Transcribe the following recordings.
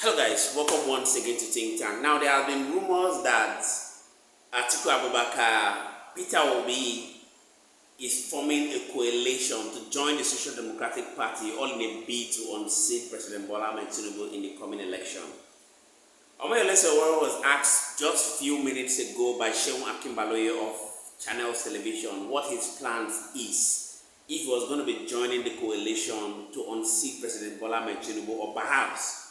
Hello guys, welcome once again to Think Tank. Now there have been rumors that ATIKU Peter Obi is forming a coalition to join the Social Democratic Party, all in a bid to unseat President Tinubu in the coming election. Omoyele Sowore was asked just a few minutes ago by ŽM0KE of Channels Television what his plans is, if he was going to be joining the coalition to unseat President Tinubu or perhaps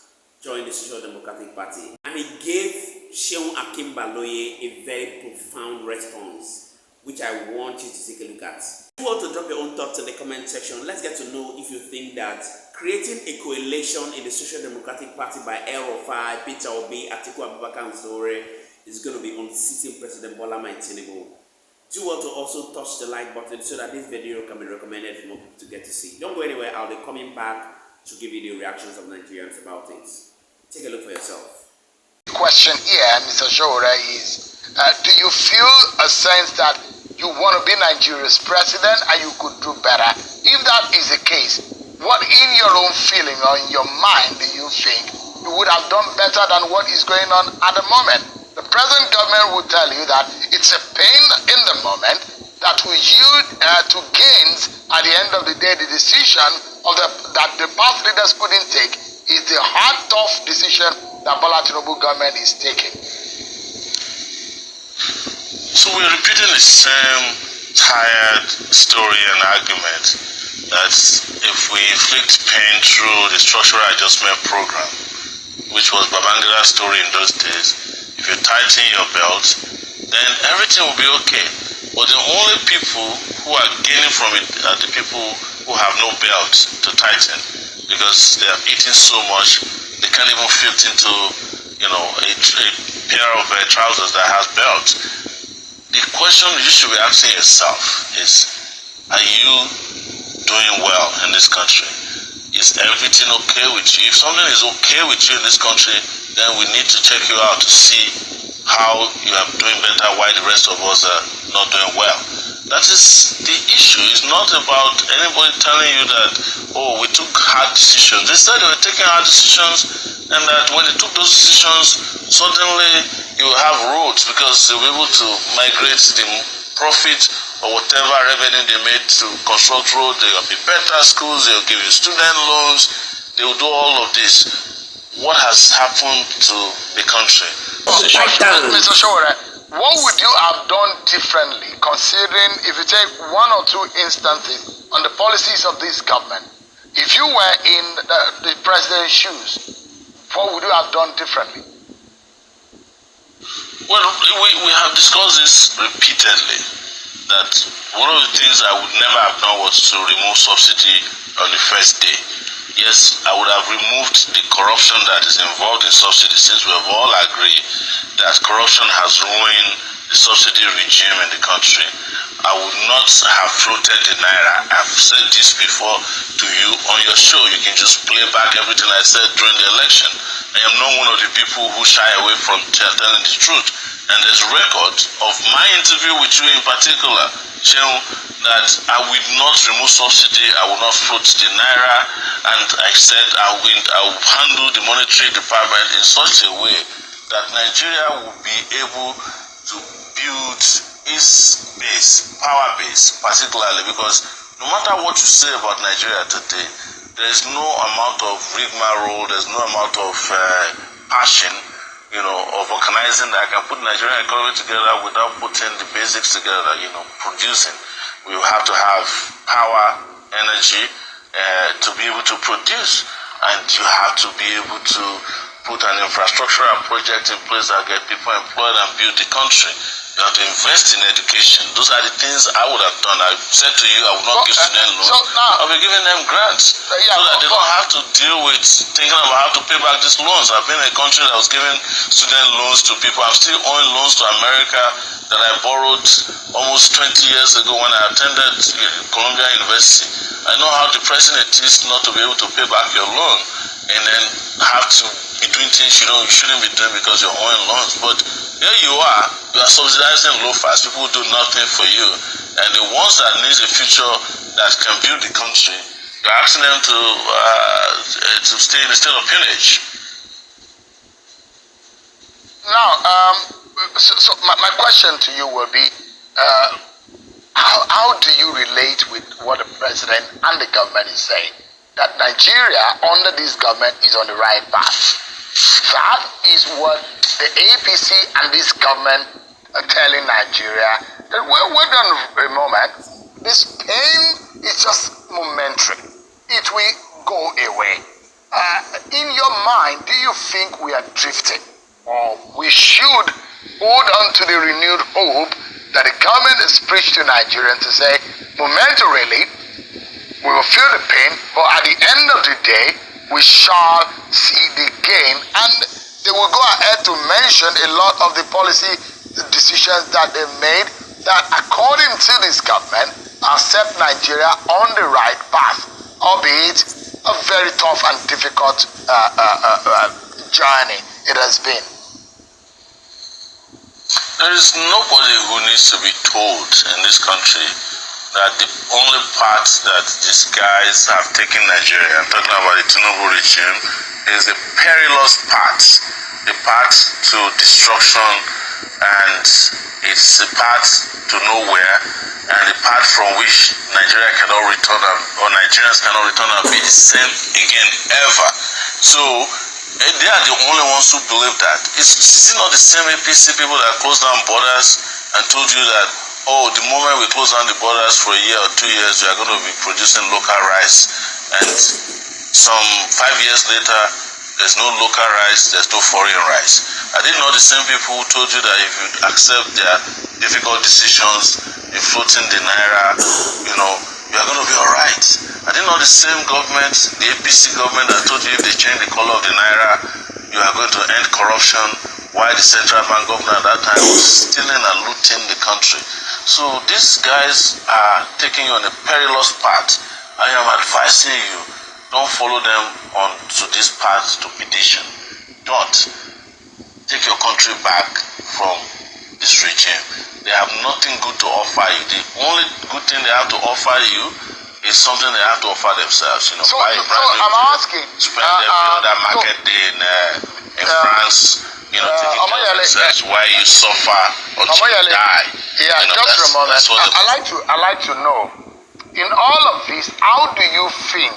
join the Social Democratic Party. And he gave ŽM0KE a very profound response, which I want you to take a look at. If you want to drop your own thoughts in the comment section, let's get to know if you think that creating a coalition in the Social Democratic Party by El-Rufai, Peter Obi, ATIKU and Sowore is going to be unseating President Tinubu. Do want to also touch the like button so that this video can be recommended for more people to get to see. Don't go anywhere, I'll be coming back to give you the reactions of Nigerians about things. Take a look for yourself. The question here, Mr. Sowore, is do you feel a sense that you want to be Nigeria's president and you could do better? If that is the case, what in your own feeling or in your mind do you think you would have done better than what is going on at the moment? The present government will tell you that it's a pain in the moment that will yield to gains at the end of the day. The decision of that the past leaders couldn't take is the hard, tough decision that Tinubu government is taking. So we're repeating the same tired story and argument that if we inflict pain through the structural adjustment program, which was Babangula's story in those days, if you tighten your belt, then everything will be okay. But the only people who are gaining from it are the people who have no belt to tighten, because they are eating so much they can't even fit into a pair of trousers that has belt. The question you should be asking yourself is, are you doing well in this country? Is everything okay with you? If something is okay with you in this country, then we need to check you out to see how you are doing better while the rest of us are not doing well. That is the issue. It's not about anybody telling you that, oh, we took hard decisions. They said they were taking hard decisions, and that when they took those decisions, suddenly you have roads because they were able to migrate the profit or whatever revenue they made to construct roads. There will be better schools, they will give you student loans, they will do all of this. What has happened to the country? Mr. Sowore, what would you have done differently, considering if you take one or two instances on the policies of this government? If you were in the president's shoes, what would you have done differently? Well, we have discussed this repeatedly, that one of the things I would never have done was to remove subsidy on the first day. Yes, I would have removed the corruption that is involved in subsidy, since we have all agreed that corruption has ruined the subsidy regime in the country. I would not have floated the Naira. I've said this before to you on your show. You can just play back everything I said during the election. I am not one of the people who shy away from telling the truth. And there's records of my interview with you in particular, showing that I will not remove subsidy, I will not float the Naira, and I said I will handle the monetary department in such a way that Nigeria will be able to build its base, power base particularly, because no matter what you say about Nigeria today, there is no amount of rigmarole, there's no amount of passion, of organizing that I can put Nigerian economy together without putting the basics together, producing. We will have to have power, energy to be able to produce, and you have to be able to put an infrastructural project in place that get people employed and build the country. You have to invest in education. Those are the things I would have done. I said to you, I would not give student loans. I'll be giving them grants so that they don't have to deal with thinking about how to pay back these loans. I've been in a country that was giving student loans to people. I'm still owing loans to America that I borrowed almost 20 years ago when I attended Columbia University. I know how depressing it is not to be able to pay back your loan and then have to be doing things you shouldn't be doing because you're owing loans. But here you are subsidizing low-fast people who do nothing for you, and the ones that need a future that can build the country, you're asking them to stay in a state of pillage. So my question to you will be, how do you relate with what the president and the government is saying? That Nigeria, under this government, is on the right path. That is what the APC and this government are telling Nigeria. That wait on a moment. This pain is just momentary. It will go away. In your mind, do you think we are drifting? Or we should hold on to the renewed hope that the government has preached to Nigerians to say, momentarily, we will feel the pain, but at the end of the day, we shall see the gain. And they will go ahead to mention a lot of the policy decisions that they made that, according to this government, have set Nigeria on the right path, albeit a very tough and difficult journey it has been. There is nobody who needs to be told in this country that the only path that these guys have taken Nigeria, I'm talking about the Tinubu regime, is a perilous path, a path to destruction, and it's a path to nowhere, and a path from which Nigeria cannot return, or Nigerians cannot return and be the same again ever. So they are the only ones who believe that. Is it not the same APC people that closed down borders and told you that, oh, the moment we close down the borders for a year or 2 years, we are going to be producing local rice, and some 5 years later, there's no local rice, there's no foreign rice? Are they not the same people who told you that if you accept their difficult decisions in floating the naira, you are going to be all right? Are they not the same government, the APC government, that told you if they change the color of the naira, you are going to end corruption, while the central bank governor at that time was stealing and looting the country? So these guys are taking you on a perilous path. I am advising you, don't follow them onto this path to perdition. Don't take your country back from this regime. They have nothing good to offer you. The only good thing they have to offer you is something they have to offer themselves. So I'm asking, spend every other market day in France, taking care of themselves while you suffer or die. Yeah, just a moment. I like to know, in all of this, how do you think?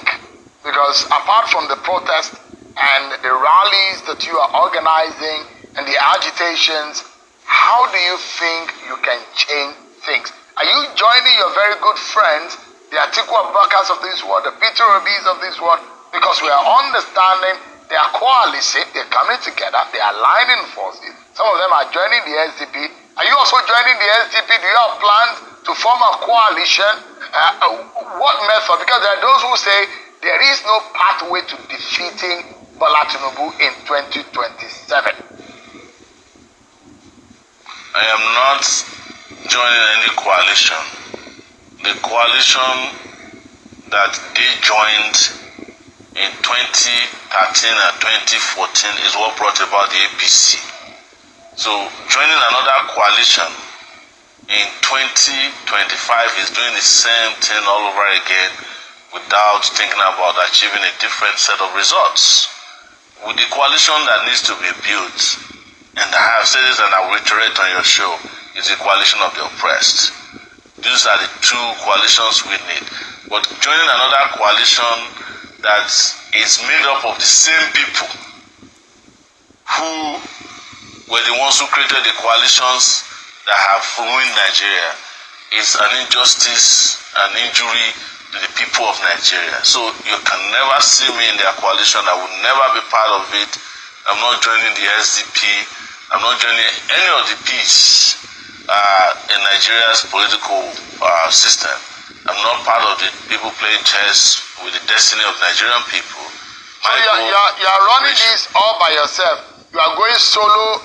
Because apart from the protest and the rallies that you are organizing and the agitations, how do you think you can change things? Are you joining your very good friends, the ATIKU of this world, the Peter Obis of this world? Because we are understanding they are coalition, they're coming together, they are aligning forces. Some of them are joining the SDP. Are you also joining the SDP? Do you have plans to form a coalition? What method? Because there are those who say there is no pathway to defeating Bola Tinubu in 2027. I am not joining any coalition. The coalition that they joined in 2013 and 2014 is what brought about the APC. So joining another coalition in 2025 is doing the same thing all over again without thinking about achieving a different set of results. With the coalition that needs to be built, and I have said this and I will reiterate on your show, is the coalition of the oppressed. These are the two coalitions we need. But joining another coalition that is made up of the same people who were the ones who created the coalitions that have ruined Nigeria is an injustice, an injury to the people of Nigeria. So you can never see me in their coalition. I will never be part of it. I'm not joining the SDP. I'm not joining any of the peace in Nigeria's political system. I'm not part of the people playing chess with the destiny of Nigerian people. So you are running this all by yourself. You are going solo.